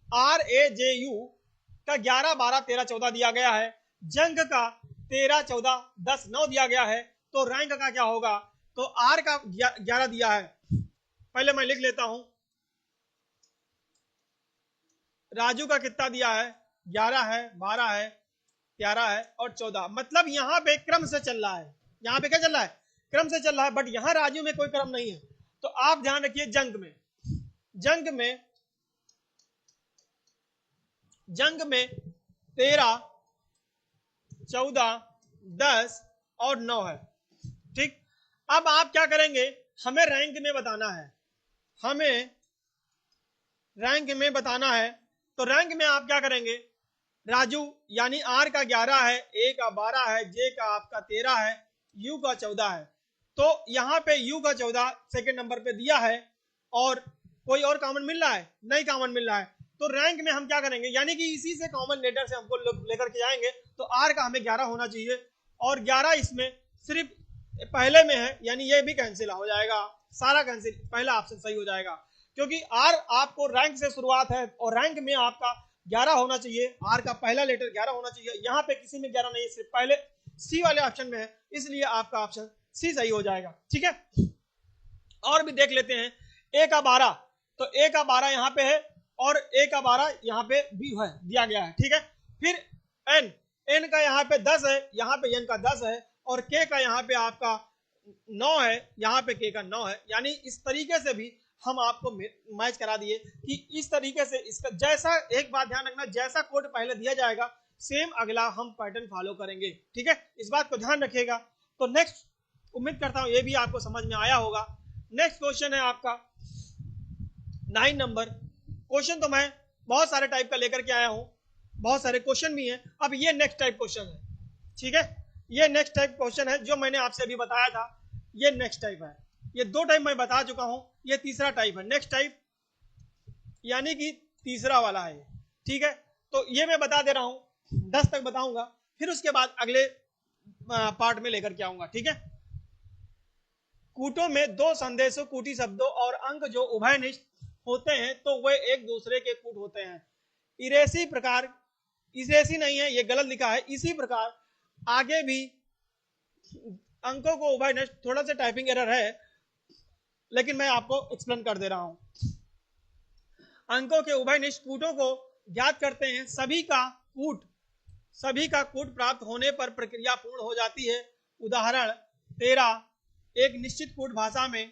S1: RAJU का 11 12 13 14 दिया गया है, जंग का 13, 14, 10, 9 दिया गया है, तो रैंक का क्या होगा? तो आर का 11 दिया है। पहले मैं लिख लेता हूं, राजू का कितना दिया है? 11 है, 12 है, 13 है और 14। मतलब यहां पे क्रम से चल रहा है। यहां पे क्या चल रहा है? क्रम से चल रहा है। बट यहां राजू में कोई क्रम नहीं है। तो आप ध्यान रखिए, जंग में 13, 14, 10 और 9 है। ठीक, अब आप क्या करेंगे? हमें रैंक में बताना है, हमें रैंक में बताना है। तो रैंक में आप क्या करेंगे? राजू यानी आर का 11 है, ए का 12 है, जे का आपका 13 है, यू का 14 है। तो यहां पे यू का 14 सेकंड नंबर पे दिया है, और कोई और कॉमन मिल रहा है? नहीं कॉमन मिल रहा है। तो रैंक में हम क्या करेंगे? यानी कि इसी से कॉमन लेटर से हमको लेकर के जाएंगे। तो आर का हमें 11 होना चाहिए, और 11 इसमें सिर्फ पहले में है, यानी ये भी कैंसिल हो जाएगा, सारा कैंसिल, पहला ऑप्शन सही हो जाएगा। क्योंकि आर आपको रैंक से शुरुआत है, और रैंक में आपका 11 होना चाहिए, आर का पहला लेटर 11 होना चाहिए। यहाँ पे किसी में 11 नहीं है, सिर्फ पहले सी वाले ऑप्शन में है, इसलिए आपका ऑप्शन सी सही हो जाएगा। ठीक है, और भी देख लेते हैं। ए का 12, तो ए का 12 यहाँ पे है, और ए का 12 यहाँ पे भी है, दिया गया है। ठीक है, फिर एन, एन का यहाँ पे 10 है, यहाँ पे एन का 10 है, और के का यहाँ पे आपका 9 है, यहाँ पे के का 9 है। यानी इस तरीके से भी हम आपको मैच करा दिए कि इस तरीके से इसका जैसा, एक बात ध्यान रखना, जैसा कोड पहले दिया जाएगा सेम अगला हम पैटर्न फॉलो करेंगे। ठीक है, इस बात को ध्यान रखिएगा। तो नेक्स्ट, उम्मीद करता हूं ये भी आपको समझ में आया होगा। नेक्स्ट क्वेश्चन है आपका 9 नंबर क्वेश्चन। तो मैं बहुत सारे टाइप का लेकर के आया हूं, बहुत सारे क्वेश्चन भी हैं। अब ये नेक्स्ट टाइप क्वेश्चन है। ठीक है, ये नेक्स्ट टाइप क्वेश्चन है जो मैंने आपसे अभी बताया था, ये नेक्स्ट टाइप है। ये 2 टाइप मैं बता चुका हूं, ये तीसरा टाइप है, नेक्स्ट टाइप यानी कि तीसरा वाला है। ठीक है, तो ये मैं बता दे रहा हूं, 10 तक बताऊंगा, फिर उसके बाद अगले पार्ट में लेकर के आऊंगा। ठीक है, कूटों में 2 संदेशों, कूटी शब्दों और अंक जो उभयनिष्ठ होते हैं तो वे एक दूसरे के कूट होते हैं। इसी प्रकार, इसी नहीं है, ये गलत लिखा है, इसी प्रकार आगे भी अंकों को उभयनिष्ठ, थोड़ा सा टाइपिंग एरर है लेकिन मैं आपको एक्सप्लेन कर दे रहा हूं। अंकों के उभयनिष्ठ कूटों को ज्ञात करते हैं, सभी का कूट प्राप्त होने पर प्रक्रिया पूर्ण हो जाती है। उदाहरण 13, एक निश्चित कूट भाषा में,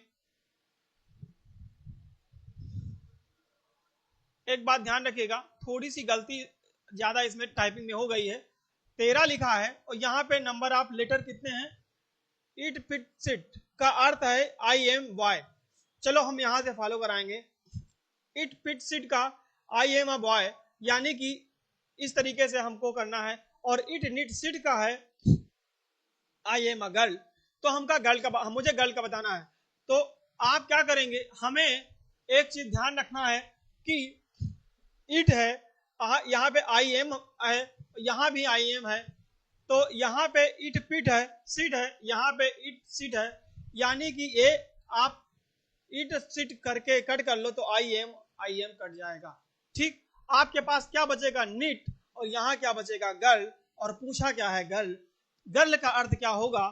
S1: एक बात ध्यान रखिएगा, थोड़ी सी गलती ज्यादा इसमें टाइपिंग में हो गई है। 13 लिखा है और यहाँ पे नंबर ऑफ लेटर कितने हैं? इट फिट्स इट का अर्थ है आई एम बॉय। चलो हम यहां से फॉलो कराएंगे। इट फिट्स इट का आई एम अ बॉय, यानी कि इस तरीके से हमको करना है। और इट नीड्स इट का है आई एम अ गर्ल, तो मुझे गर्ल का बताना है। तो आप क्या करेंगे? हमें एक चीज ध्यान रखना है कि इट है, यहाँ पे आई एम है, यहाँ भी आई एम है, तो यहाँ पे इट पिट है, सिट है, यहाँ पे इट सिट है, यानी कि ये आप इट सिट करके कट कर लो तो आई एम कट जाएगा। ठीक, आपके पास क्या बचेगा? निट, और यहाँ क्या बचेगा? गर्ल। और पूछा क्या है? गर्ल। गर्ल का अर्थ क्या होगा?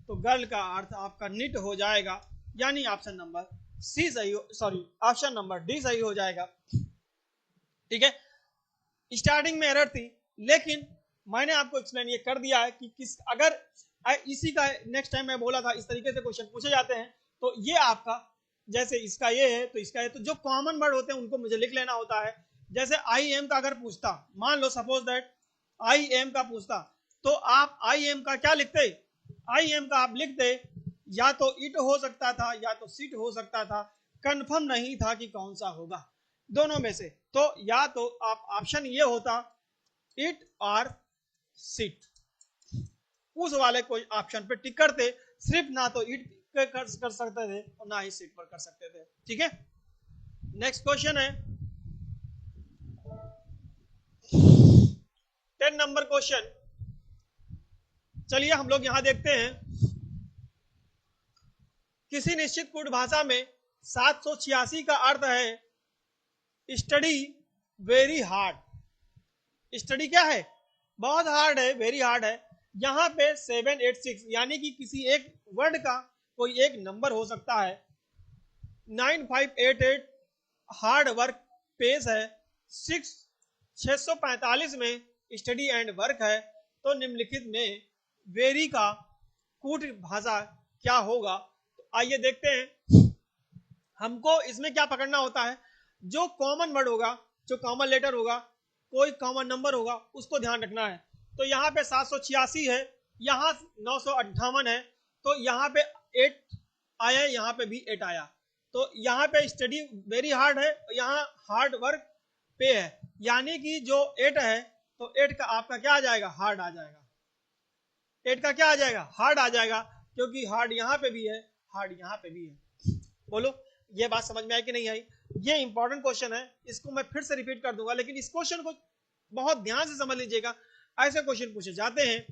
S1: तो गर्ल का अर्थ आपका निट हो जाएगा, यानी ऑप्शन नंबर सी सही, सॉरी ऑप्शन नंबर डी सही हो जाएगा। ठीक है, स्टार्टिंग में एरर थी लेकिन मैंने आपको एक्सप्लेन ये कर दिया है कि किस, अगर इसी का नेक्स्ट टाइम मैं बोला था इस तरीके से क्वेश्चन पूछे जाते हैं तो ये आपका, जैसे इसका ये है तो इसका ये, तो जो कॉमन वर्ड होते हैं उनको मुझे लिख लेना होता है। जैसे आई एम का अगर पूछता, मान लो सपोज दैट आई एम का पूछता, तो आप आई एम का क्या लिखते? आई एम का आप लिखते या तो इट हो सकता था या तो सिट हो सकता था, कंफर्म नहीं था कि कौन सा होगा दोनों में से। तो या तो आप ऑप्शन ये होता इट और सिट, उस वाले कोई ऑप्शन पे टिक करते, सिर्फ ना तो इट कर सकते थे और ना ही सिट पर कर सकते थे। ठीक है, नेक्स्ट क्वेश्चन है 10 नंबर क्वेश्चन। चलिए हम लोग यहां देखते हैं, किसी निश्चित कूट भाषा में 786 का अर्थ है स्टडी वेरी हार्ड। स्टडी क्या है? बहुत हार्ड है, वेरी हार्ड है। यहाँ पे 786 यानी कि किसी एक वर्ड का कोई एक नंबर हो सकता है। 9588 हार्ड वर्क पेस है। 645 में स्टडी एंड वर्क है। तो निम्नलिखित में वेरी का कूट भाषा क्या होगा? तो आइए देखते हैं। हमको इसमें क्या पकड़ना होता है, जो कॉमन वर्ड होगा, जो कॉमन लेटर होगा, कोई कॉमन नंबर होगा, उसको ध्यान रखना है। तो यहाँ पे 786 है, यहाँ 958 है, तो यहाँ पे 8 आया, यहाँ पे भी 8 आया। तो यहाँ पे स्टडी वेरी हार्ड है, यहाँ हार्ड वर्क पे है, यानी कि जो 8 है तो 8 का आपका क्या आ जाएगा? हार्ड आ जाएगा। 8 का क्या आ जाएगा? हार्ड आ जाएगा, क्योंकि हार्ड यहाँ पे भी है, हार्ड यहाँ पे भी है। बोलो ये बात समझ में आई कि नहीं आई? ये इंपॉर्टेंट क्वेश्चन है, इसको मैं फिर से रिपीट कर दूंगा, लेकिन इस क्वेश्चन को बहुत ध्यान से समझ लीजिएगा। ऐसे क्वेश्चन पूछे जाते हैं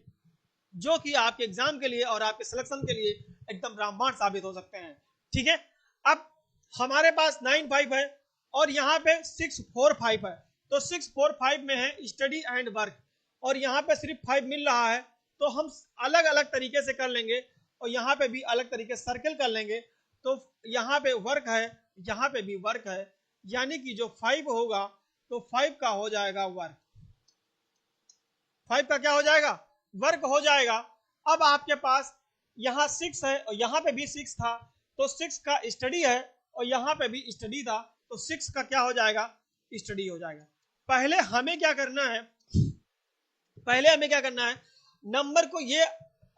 S1: जो कि आपके एग्जाम के लिए और आपके सिलेक्शन के लिए एकदम रामबाण साबित हो सकते हैं। ठीक है, अब हमारे पास 95 है और यहाँ पे 645 है। तो 645 में है स्टडी एंड वर्क, और यहाँ पे सिर्फ 5 मिल रहा है, तो हम अलग अलग तरीके से कर लेंगे, और यहाँ पे भी अलग तरीके से सर्कल कर लेंगे। तो यहाँ पे वर्क है, यहाँ पे भी वर्क है, यानी कि जो 5 होगा तो 5 का हो जाएगा वर्क। 5 का क्या हो जाएगा? वर्क हो जाएगा। अब आपके पास यहाँ 6 है और यहाँ पे भी 6 था, तो 6 का स्टडी है और यहाँ पे भी स्टडी था, तो 6 का क्या हो जाएगा? स्टडी हो जाएगा। पहले हमें क्या करना है, पहले हमें क्या करना है, नंबर को ये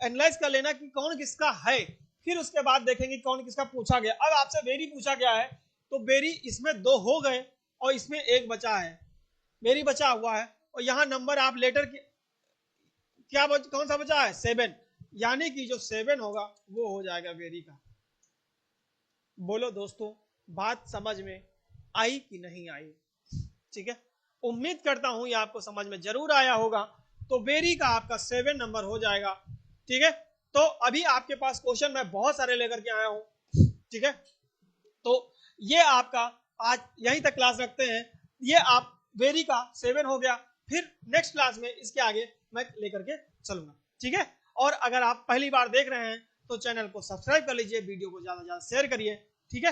S1: एनालाइज कर लेना कि कौन किसका है, फिर उसके बाद देखेंगे कौन किसका पूछा गया। अब आपसे वेरी पूछा गया है, तो वेरी इसमें 2 हो गए और इसमें 1 बचा है, वेरी बचा हुआ है, और यहाँ नंबर आप लेटर क्या कौन सा बचा है? 7, यानी कि जो 7 होगा वो हो जाएगा वेरी का। बोलो दोस्तों बात समझ में आई कि नहीं आई? ठीक है, उम्मीद करता हूं ये आपको समझ में जरूर आया होगा। तो वेरी का आपका 7 नंबर हो जाएगा। ठीक है, तो अभी आपके पास क्वेश्चन मैं बहुत सारे लेकर के आया हूं। ठीक है, तो ये आपका आज यहीं तक क्लास रखते हैं। ये आप वेरी का 7 हो गया, फिर नेक्स्ट क्लास में इसके आगे मैं लेकर के चलूंगा। ठीक है, और अगर आप पहली बार देख रहे हैं तो चैनल को सब्सक्राइब कर लीजिए, वीडियो को ज्यादा से ज्यादा शेयर करिए। ठीक है।